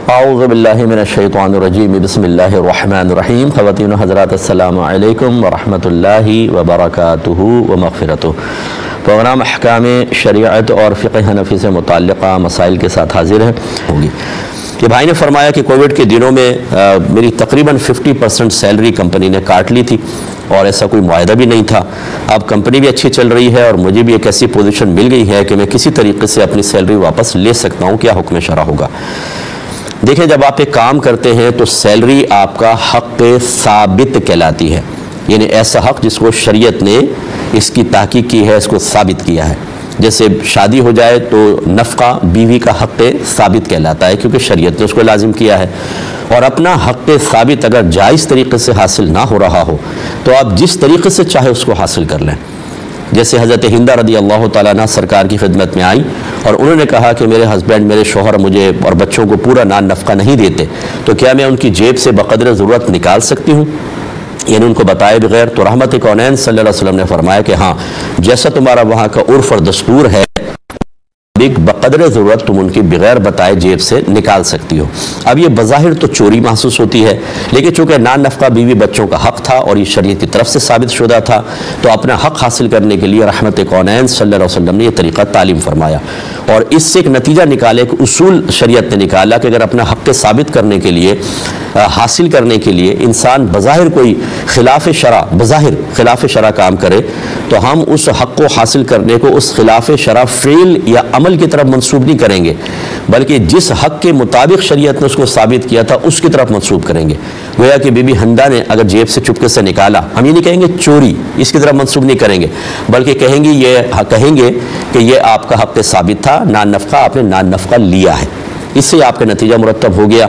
اعوذ باللہ من الشیطان الرجیم بسم اللہ الرحمن الرحیم. خواتین و حضرات السلام علیکم ورحمۃ اللہ وبرکاتہ ومغفرتہ. پروگرام احکام شریعت اور فقہ حنفی سے متعلقہ مسائل کے ساتھ حاضر ہیں. کہ بھائی نے فرمایا کہ کووڈ کے دنوں میں میری تقریباً 50% سیلری کمپنی نے کاٹ لی تھی اور ایسا کوئی معاہدہ بھی نہیں تھا. اب کمپنی بھی اچھی چل رہی ہے اور مجھے بھی ایک ایسی پوزیشن مل گئی ہے کہ میں کسی طریقے سے اپنی سیلری واپس لے سکتا ہوں. کیا حکم شرع ہوگا؟ دیکھیں، جب آپ ایک کام کرتے ہیں تو سیلری آپ کا حق ثابت کہلاتی ہے، یعنی ایسا حق جس کو شریعت نے اس کی تحقیق کی ہے، اس کو ثابت کیا ہے. جیسے شادی ہو جائے تو نفقہ بیوی کا حق ثابت کہلاتا ہے کیونکہ شریعت نے اس کو لازم کیا ہے. اور اپنا حق ثابت اگر جائز طریقے سے حاصل نہ ہو رہا ہو تو آپ جس طریقے سے چاہے اس کو حاصل کر لیں. جیسے حضرت ہندہ رضی اللہ تعالیٰ عنہ سرکار کی خدمت میں آئی اور انہوں نے کہا کہ میرے ہسبینڈ، میرے شوہر مجھے اور بچوں کو پورا نفقہ نہیں دیتے، تو کیا میں ان کی جیب سے بقدر ضرورت نکال سکتی ہوں، یعنی ان کو بتائے بغیر؟ تو رحمت کونین صلی اللہ علیہ وسلم نے فرمایا کہ ہاں، جیسا تمہارا وہاں کا عرف اور دستور ہے بقدر ضرورت تم ان کی بغیر بتائے جیب سے نکال سکتی ہو. اب یہ بظاہر تو چوری محسوس ہوتی ہے، لیکن چونکہ نفقہ بیوی بچوں کا حق تھا اور یہ شریعت کی طرف سے ثابت شدہ تھا، تو اپنا حق حاصل کرنے کے لیے رحمت کونین صلی اللہ علیہ وسلم نے یہ طریقہ تعلیم فرمایا. اور اس سے ایک نتیجہ نکالے، ایک اصول شریعت نے نکالا کہ اگر اپنا حق ثابت کرنے کے لیے، حاصل کرنے کے لیے انسان بظاہر کوئی خلاف شرع کام کرے تو ہم اس حق کو حاصل کرنے کو اس خلاف شرع فعل یا عمل کی طرف منسوب نہیں کریں گے، بلکہ جس حق کے مطابق شریعت نے اس کو ثابت کیا تھا اس کی طرف منسوب کریں گے. گویا کہ بی بی ہندہ نے اگر جیب سے چپکے سے نکالا، ہم یہ نہیں کہیں گے چوری، اس کی طرف منسوب نہیں کریں گے، بلکہ کہیں گے کہ یہ آپ کا حق ثابت تھا، نفقہ آپ نے نفقہ لیا ہے. اس سے آپ کا نتیجہ مرتب ہو گیا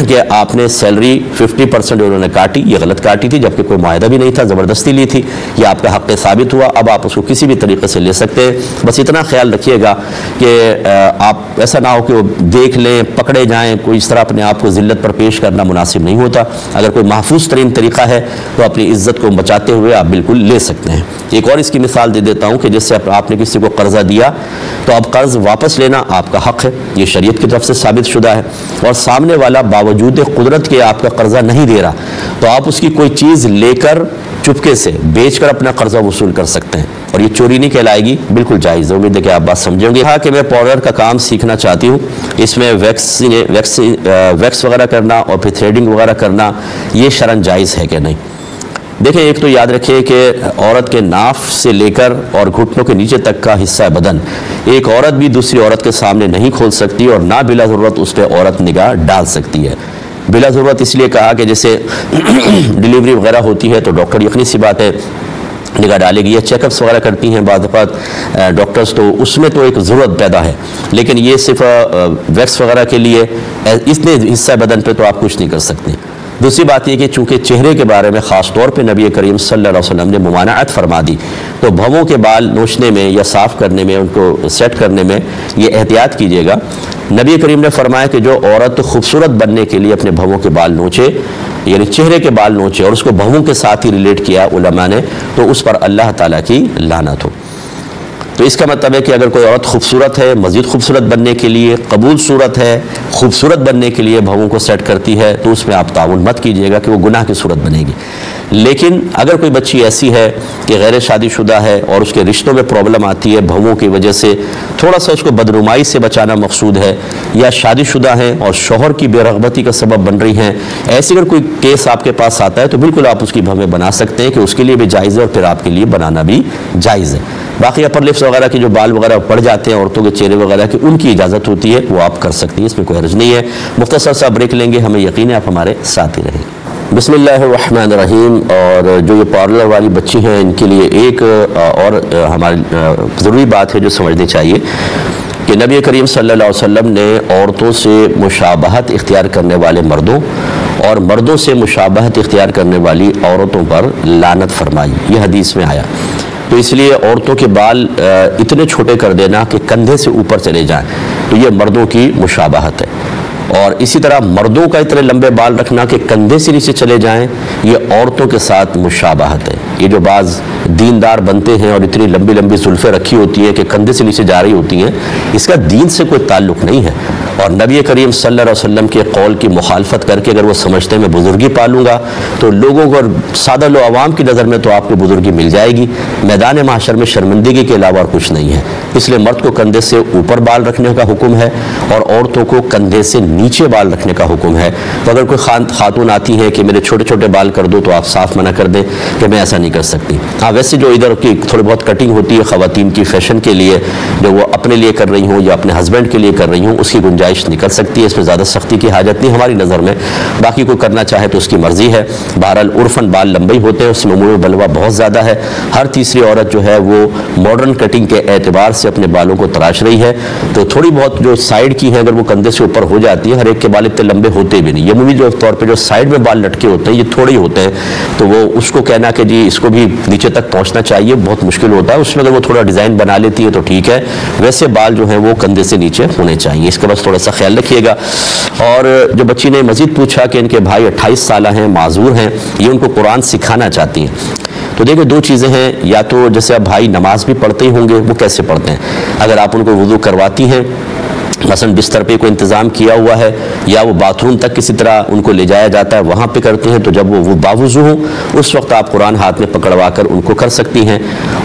کہ آپ نے سیلری 50% انہوں نے کاٹی، یہ غلط کاٹی تھی جبکہ کوئی معاہدہ بھی نہیں تھا، زبردستی لی تھی. یہ آپ کا حق ثابت ہوا، اب آپ اس کو کسی بھی طریقے سے لے سکتے ہیں. بس اتنا خیال رکھیے گا کہ آپ ایسا نہ ہو کہ وہ دیکھ لیں، پکڑے جائیں. کوئی اس طرح اپنے آپ کو ذلت پر پیش کرنا مناسب نہیں ہوتا. اگر کوئی محفوظ ترین طریقہ ہے تو اپنی عزت کو بچاتے ہوئے آپ بالکل لے سکتے ہیں. ایک اور اس کی مثال دے دیتا ہوں کہ جس سے آپ نے کسی کو قرضہ دیا تو اب قرض واپس لینا آپ کا حق ہے، یہ شریعت کی طرف سے ثابت شدہ ہے. اور سامنے والا باوجود قدرت کے آپ کا قرضہ نہیں دے رہا تو آپ اس کی کوئی چیز لے کر چپکے سے بیچ کر اپنا قرضہ وصول کر سکتے ہیں اور یہ چوری نہیں کہلائے گی، بالکل جائز ہے. امید ہے کہ آپ بات سمجھیں گے. کہا کہ میں پاؤڈر کا کام سیکھنا چاہتی ہوں، اس میں ویکس وغیرہ کرنا اور پھر تھریڈنگ وغیرہ کرنا یہ شرعاً جائز ہے کہ نہیں؟ دیکھیں، ایک تو یاد رکھیں کہ عورت کے ناف سے لے کر اور گھٹنوں کے نیچے تک کا حصہ بدن ایک عورت بھی دوسری عورت کے سامنے نہیں کھول سکتی اور نہ بلا ضرورت اس پہ عورت نگاہ ڈال سکتی ہے. بلا ضرورت اس لیے کہا کہ جیسے ڈیلیوری وغیرہ ہوتی ہے تو ڈاکٹر یقینی سی بات ہے نگاہ ڈالے گی، یا چیک اپس وغیرہ کرتی ہیں بعض اوقات ڈاکٹرز، تو اس میں تو ایک ضرورت پیدا ہے. لیکن یہ صرف ویکس وغیرہ کے لیے اتنے حصہ بدن پہ تو آپ کچھ نہیں کر سکتے. دوسری بات یہ کہ چونکہ چہرے کے بارے میں خاص طور پہ نبی کریم صلی اللہ علیہ وسلم نے ممانعت فرما دی، تو بھووں کے بال نوچنے میں یا صاف کرنے میں، ان کو سیٹ کرنے میں یہ احتیاط کیجیے گا. نبی کریم نے فرمایا کہ جو عورت خوبصورت بننے کے لیے اپنے بھووں کے بال نوچے، یعنی چہرے کے بال نوچے اور اس کو بھووں کے ساتھ ہی ریلیٹ کیا علماء نے، تو اس پر اللہ تعالیٰ کی لعنت ہو. تو اس کا مطلب ہے کہ اگر کوئی عورت خوبصورت ہے، مزید خوبصورت بننے کے لیے، قبول صورت ہے، خوبصورت بننے کے لیے بھووں کو سیٹ کرتی ہے، تو اس میں آپ تعاون مت کیجیے گا کہ وہ گناہ کی صورت بنے گی. لیکن اگر کوئی بچی ایسی ہے کہ غیر شادی شدہ ہے اور اس کے رشتوں میں پرابلم آتی ہے بھووں کی وجہ سے، تھوڑا سا اس کو بدنمائی سے بچانا مقصود ہے، یا شادی شدہ ہیں اور شوہر کی بے رغبتی کا سبب بن رہی ہیں، ایسی اگر کوئی کیس آپ کے پاس آتا ہے تو بالکل آپ اس کی بھویں بنا سکتے ہیں کہ اس کے لیے بھی جائز ہے اور پھر آپ کے لیے بنانا بھی جائز ہے. باقی اپر لپس وغیرہ کے جو بال وغیرہ پڑ جاتے ہیں عورتوں کے چہرے وغیرہ کی، ان کی اجازت ہوتی ہے، وہ آپ کر سکتی ہیں، اس میں کوئی حرج نہیں ہے. مختصر سا بریک لیں گے، ہمیں یقین ہے آپ ہمارے ساتھ ہی رہیں. بسم اللہ الرحمن الرحیم. اور جو یہ پارلر والی بچی ہیں ان کے لیے ایک اور ہماری ضروری بات ہے جو سمجھنی چاہیے کہ نبی کریم صلی اللہ علیہ وسلم نے عورتوں سے مشابہت اختیار کرنے والے مردوں اور مردوں سے مشابہت اختیار کرنے والی عورتوں پر لعنت فرمائی. یہ حدیث میں آیا. تو اس لیے عورتوں کے بال اتنے چھوٹے کر دینا کہ کندھے سے اوپر چلے جائیں تو یہ مردوں کی مشابہت ہے، اور اسی طرح مردوں کا اتنے لمبے بال رکھنا کہ کندھے سے نیچے چلے جائیں یہ عورتوں کے ساتھ مشابہت ہے. یہ جو بعض دیندار بنتے ہیں اور اتنی لمبی لمبی زلفیں رکھی ہوتی ہیں کہ کندھے سے نیچے جا رہی ہوتی ہیں، اس کا دین سے کوئی تعلق نہیں ہے۔ اور نبی کریم صلی اللہ علیہ وسلم کے قول کی مخالفت کر کے اگر وہ سمجھتے ہیں میں بزرگی پالوں گا تو لوگوں کو اور سادہ لو عوام کی نظر میں تو آپ کو بزرگی مل جائے گی، میدان محشر میں شرمندگی کے علاوہ اور کچھ نہیں ہے۔ اس لیے مرد کو کندھے سے اوپر بال رکھنے کا حکم ہے اور عورتوں کو کندھے سے نیچے بال رکھنے کا حکم ہے۔ تو اگر کوئی خاتون آتی ہے کہ میرے چھوٹے چھوٹے بال کر دو تو آپ صاف منع کر دیں کہ میں ایسا نہیں کر سکتی۔ ہاں ویسے جو ادھر کی تھوڑی بہت کٹنگ ہوتی ہے خواتین کی فیشن کے لیے، جو وہ اپنے لیے کر رہی ہوں یا اپنے ہسبینڈ کے لیے کر رہی ہوں، اس کی گنجائش نہیں کر سکتی ہے، اس میں زیادہ سختی کی حاجت نہیں ہماری نظر میں، باقی کوئی کرنا چاہے تو اس کی مرضی ہے۔ بہرحال عرفاً بال لمبے ہوتے ہیں، اس میں عموم بلوہ بہت زیادہ ہے۔ ہر تیسری عورت جو ہے وہ ماڈرن کٹنگ کے اعتبار سے اپنے بالوں کو تراش رہی ہے، تو تھوڑی بہت جو سائیڈ کی ہے اگر وہ کندھے سے اوپر ہو جاتی ہے، ہر ایک کے بال اتنے لمبے ہوتے بھی نہیں، یہ عمومی جو طور پہ جو سائیڈ میں بال لٹکے ہوتے ہیں یہ تھوڑے ہی ہوتے ہیں، تو وہ اس کو کہنا کہ جی اس کو بھی نیچے تک پہنچنا چاہیے بہت مشکل ہوتا ہے۔ اس میں اگر وہ تھوڑا ڈیزائن بنا لیتی ہے تو ٹھیک ہے، ویسے بال جو ہیں وہ کندھے سے نیچے ہونے چاہیے، اس کا بس تھوڑا سا خیال رکھیے گا۔ اور جو بچی نے مزید پوچھا کہ ان کے بھائی 28 سالہ ہیں، معذور ہیں، یہ ان کو قرآن سکھانا چاہتی ہیں، تو دیکھیں دو چیزیں ہیں، یا تو جیسے اب بھائی نماز بھی پڑھتے ہی ہوں گے، وہ کیسے پڑھتے ہیں؟ اگر آپ ان کو وضو کرواتی ہیں، مثلا بستر پہ کوئی انتظام کیا ہوا ہے یا وہ باتھ روم تک کسی طرح ان کو لے جایا جاتا ہے وہاں پہ کرتے ہیں، تو جب وہ باوضو ہوں اس وقت آپ قرآن ہاتھ میں پکڑوا کر ان کو کر سکتی ہیں۔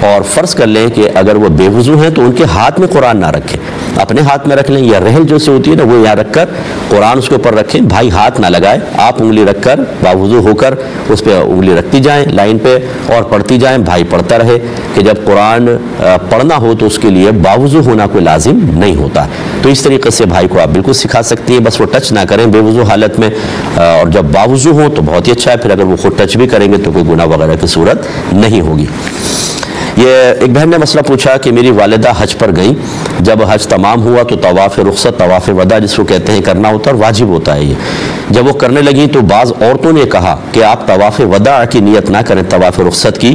اور فرض کر لیں کہ اگر وہ بے وضو ہیں تو ان کے ہاتھ میں قرآن نہ رکھیں، اپنے ہاتھ میں رکھ لیں، یا رحل جو سے ہوتی ہے نا وہ یہاں رکھ کر قرآن اس کے اوپر رکھیں، بھائی ہاتھ نہ لگائے، آپ انگلی رکھ کر باوضو ہو کر اس پہ انگلی رکھتی جائیں لائن پہ اور پڑھتی جائیں، بھائی پڑھتا رہے کہ جب قرآن پڑھنا ہو تو اس کے لیے باوضو ہونا کوئی لازم نہیں ہوتا۔ تو اس طریقے سے بھائی کو آپ بالکل سکھا سکتی ہیں، بس وہ ٹچ نہ کریں بے وضو حالت میں، اور جب باوضو ہوں تو بہت ہی اچھا ہے، پھر اگر وہ خود ٹچ بھی کریں گے تو کوئی گناہ وغیرہ کی صورت نہیں ہوگی۔ یہ ایک بہن نے مسئلہ پوچھا کہ میری والدہ حج پر گئیں، جب حج تمام ہوا تو طواف رخصت، طواف وداع جس کو کہتے ہیں کرنا ہوتا ہے اور واجب ہوتا ہے یہ، جب وہ کرنے لگیں تو بعض عورتوں نے کہا کہ آپ طواف وداع کی نیت نہ کریں طواف رخصت کی،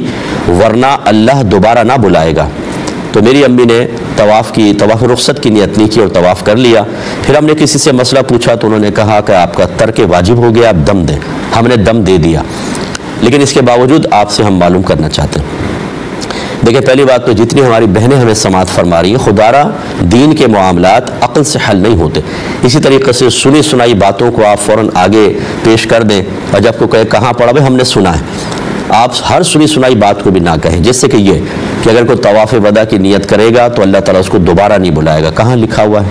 ورنہ اللہ دوبارہ نہ بلائے گا۔ تو میری امی نے طواف رخصت کی نیت نہیں کی اور طواف کر لیا۔ پھر ہم نے کسی سے مسئلہ پوچھا تو انہوں نے کہا کہ آپ کا ترک واجب ہو گیا، آپ دم دیں۔ ہم نے دم دے دیا، لیکن اس کے باوجود آپ سے ہم معلوم کرنا چاہتے ہیں۔ دیکھیں پہلی بات تو جتنی ہماری بہنیں ہمیں سماعت فرما رہی ہیں، خدارہ دین کے معاملات عقل سے حل نہیں ہوتے، اسی طریقے سے سنی سنائی باتوں کو آپ فوراً آگے پیش کر دیں، اور جب کوئی کہے کہاں پڑھا بھائی ہم نے سنا ہے، آپ ہر سنی سنائی بات کو بھی نہ کہیں، جس سے کہ یہ کہ اگر کوئی طواف وداع کی نیت کرے گا تو اللہ تعالیٰ اس کو دوبارہ نہیں بلائے گا۔ کہاں لکھا ہوا ہے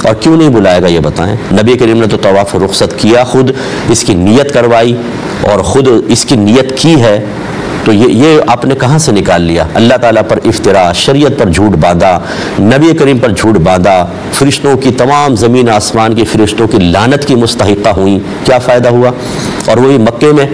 اور کیوں نہیں بلائے گا یہ بتائیں؟ نبی کریم نے تو طواف رخصت کیا، خود اس کی نیت کروائی اور خود اس کی نیت کی ہے، تو یہ آپ نے کہاں سے نکال لیا؟ اللہ تعالیٰ پر افتراء، شریعت پر جھوٹ باندھا، نبی کریم پر جھوٹ باندھا، فرشتوں کی تمام زمین آسمان کی فرشتوں کی لعنت کی مستحقہ ہوئیں، کیا فائدہ ہوا؟ اور وہی مکے میں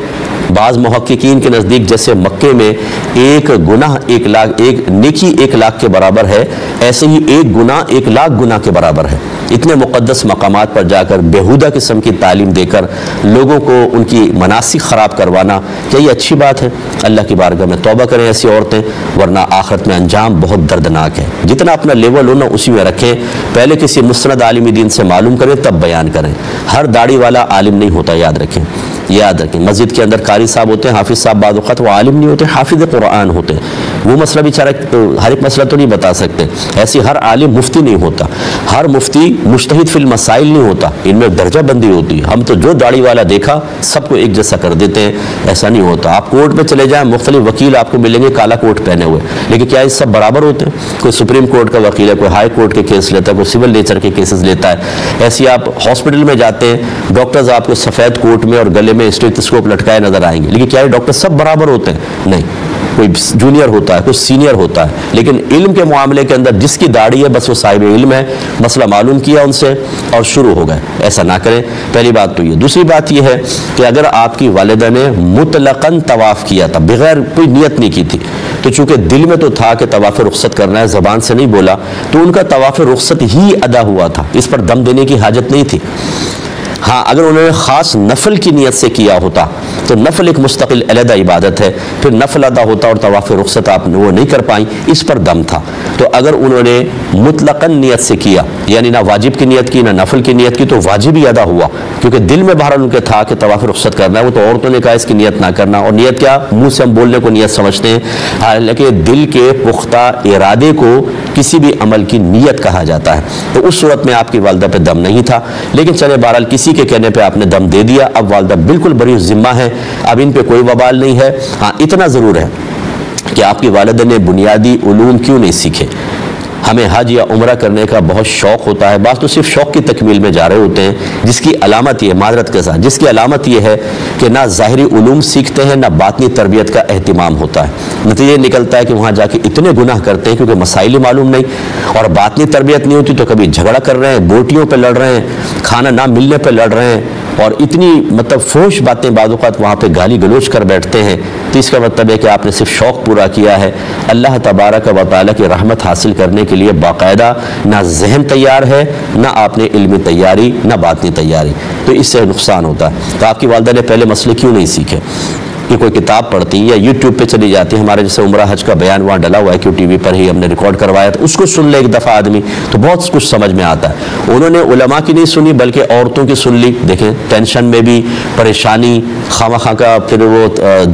بعض محققین کے نزدیک جیسے مکے میں ایک گناہ 1 لاکھ، ایک نیکی 1 لاکھ کے برابر ہے، ایسے ہی ایک گناہ 1 لاکھ گناہ کے برابر ہے۔ اتنے مقدس مقامات پر جا کر بیہودہ قسم کی تعلیم دے کر لوگوں کو ان کی مناسک خراب کروانا، کیا یہ اچھی بات ہے؟ اللہ کی بارگاہ میں توبہ کریں ایسی عورتیں، ورنہ آخرت میں انجام بہت دردناک ہے۔ جتنا اپنا لیول ہونا اسی میں رکھیں، پہلے کسی مستند عالم دین سے معلوم کریں تب بیان کریں۔ ہر داڑھی والا عالم نہیں ہوتا، یاد رکھیں، یاد رکھیں۔ مسجد کے اندر قاری صاحب ہوتے ہیں، حافظ صاحب بعض اوقات وہ عالم نہیں ہوتے، حافظ قرآن ہوتے ہیں، وہ مسئلہ بیچارہ ہر ایک مسئلہ تو نہیں بتا سکتے، ایسی ہر عالم مفتی نہیں ہوتا، ہر مفتی مجتہد فی المسائل نہیں ہوتا، ان میں درجہ بندی ہوتی ہے۔ ہم تو جو داڑھی والا دیکھا سب کو ایک جیسا کر دیتے ہیں، ایسا نہیں ہوتا۔ آپ کورٹ میں چلے جائیں، مختلف وکیل آپ کو ملیں گے کالا کوٹ پہنے ہوئے، لیکن کیا یہ سب برابر ہوتے ہیں؟ کوئی سپریم کورٹ کا وکیل ہے، کوئی ہائی کورٹ کے کیس لیتا ہے، کوئی سول نیچر کے کیسز لیتا ہے۔ ایسی آپ ہاسپٹل میں جاتے ہیں، ڈاکٹرز آپ کو سفید کوٹ میں اور گلے میں اسٹیتھوسکوپ لٹکائے نظر آئیں گے، لیکن کیا یہ ڈاکٹر سب برابر ہوتے ہیں؟ نہیں، کوئی جونیئر ہوتا ہے، کوئی سینئر ہوتا ہے، لیکن علم کے معاملے کے اندر جس کی داڑھی ہے بس وہ صاحب علم ہے، مسئلہ معلوم کیا ان سے اور شروع ہو گئے، ایسا نہ کریں۔ پہلی بات تو یہ۔ دوسری بات یہ ہے کہ اگر آپ کی والدہ نے مطلقاً طواف کیا تھا، بغیر کوئی نیت نہیں کی تھی، تو چونکہ دل میں تو تھا کہ طواف رخصت کرنا ہے، زبان سے نہیں بولا، تو ان کا طواف رخصت ہی ادا ہوا تھا، اس پر دم دینے کی حاجت نہیں تھی۔ ہاں اگر انہوں نے خاص نفل کی نیت سے کیا ہوتا تو نفل ایک مستقل علیحدہ عبادت ہے، پھر نفل ادا ہوتا اور طواف رخصت آپ وہ نہیں کر پائیں، اس پر دم تھا۔ تو اگر انہوں نے مطلقاً نیت سے کیا، یعنی نہ واجب کی نیت کی نہ نفل کی نیت کی، تو واجب ہی ادا ہوا، کیونکہ دل میں بہرحال ان کے تھا کہ طواف رخصت کرنا ہے۔ وہ تو عورتوں نے کہا اس کی نیت نہ کرنا، اور نیت کیا، منہ سے ہم بولنے کو نیت سمجھتے ہیں، حالانکہ دل کے پختہ ارادے کو کسی بھی عمل کی نیت کہا جاتا ہے۔ تو اس صورت میں آپ کی والدہ پہ دم نہیں تھا، لیکن چلے بہرحال کسی کے کہنے پہ آپ نے دم دے دیا، اب والدہ بالکل بری ذمہ ہے، اب ان پہ کوئی وبال نہیں ہے۔ ہاں اتنا ضرور ہے کہ آپ کی والدہ نے بنیادی علوم کیوں نہیں سیکھے؟ ہمیں حج یا عمرہ کرنے کا بہت شوق ہوتا ہے، بعض تو صرف شوق کی تکمیل میں جا رہے ہوتے ہیں، جس کی علامت یہ معذرت کے ساتھ جس کی علامت یہ ہے کہ نہ ظاہری علوم سیکھتے ہیں نہ باطنی تربیت کا اہتمام ہوتا ہے۔ نتیجہ نکلتا ہے کہ وہاں جا کے اتنے گناہ کرتے ہیں کیونکہ مسائل ہی معلوم نہیں، اور باطنی تربیت نہیں ہوتی تو کبھی جھگڑا کر رہے ہیں، بوٹیوں پہ لڑ رہے ہیں، کھانا نہ ملنے پہ لڑ رہے ہیں، اور اتنی فحش باتیں بعض اوقات وہاں پہ گالی گلوچ کر بیٹھتے ہیں۔ تو اس کا مطلب ہے کہ آپ نے صرف شوق پورا کیا ہے، اللہ تبارک و تعالیٰ کی رحمت حاصل کرنے کے لیے باقاعدہ نہ ذہن تیار ہے، نہ آپ نے علمی تیاری، نہ باطنی تیاری، تو اس سے نقصان ہوتا ہے۔ تو آپ کی والدہ نے پہلے مسئلے کیوں نہیں سیکھے؟ کہ کوئی کتاب پڑھتی یا یوٹیوب پہ چلی جاتی، ہمارے جیسے عمرہ حج کا بیان وہاں ڈلا ہوا ہے کہ ٹی وی پر ہی ہم نے ریکارڈ کروایا تھا، اس کو سن لے ایک دفعہ آدمی تو بہت کچھ سمجھ میں آتا ہے۔ انہوں نے علماء کی نہیں سنی بلکہ عورتوں کی سن لی، دیکھیں ٹینشن میں بھی، پریشانی، خواہ خواہ کا، پھر وہ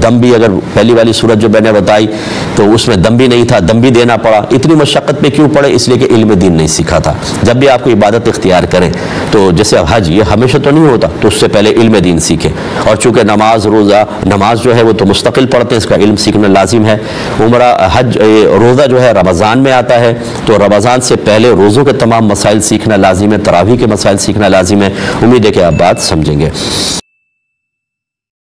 دم بھی، اگر پہلی والی صورت جو میں نے بتائی تو اس میں دم بھی نہیں تھا، دم بھی دینا پڑا۔ اتنی مشقت پہ کیوں پڑے؟ اس لیے کہ علم دین نہیں سیکھا تھا۔ جب بھی آپ کو عبادت اختیار کریں تو جیسے حج یہ ہمیشہ تو نہیں ہوتا، تو اس سے پہلے علم دین سیکھیں، اور چونکہ نماز روزہ، نماز جو ہے وہ تو مستقل پڑھتے ہیں، اس کا علم سیکھنا لازم ہے۔ عمرہ حج روزہ جو ہے رمضان میں آتا ہے، تو رمضان سے پہلے روزوں کے تمام مسائل سیکھنا لازم ہے، تراویح کے مسائل سیکھنا لازم ہے۔ امید ہے کہ آپ بات سمجھیں گے۔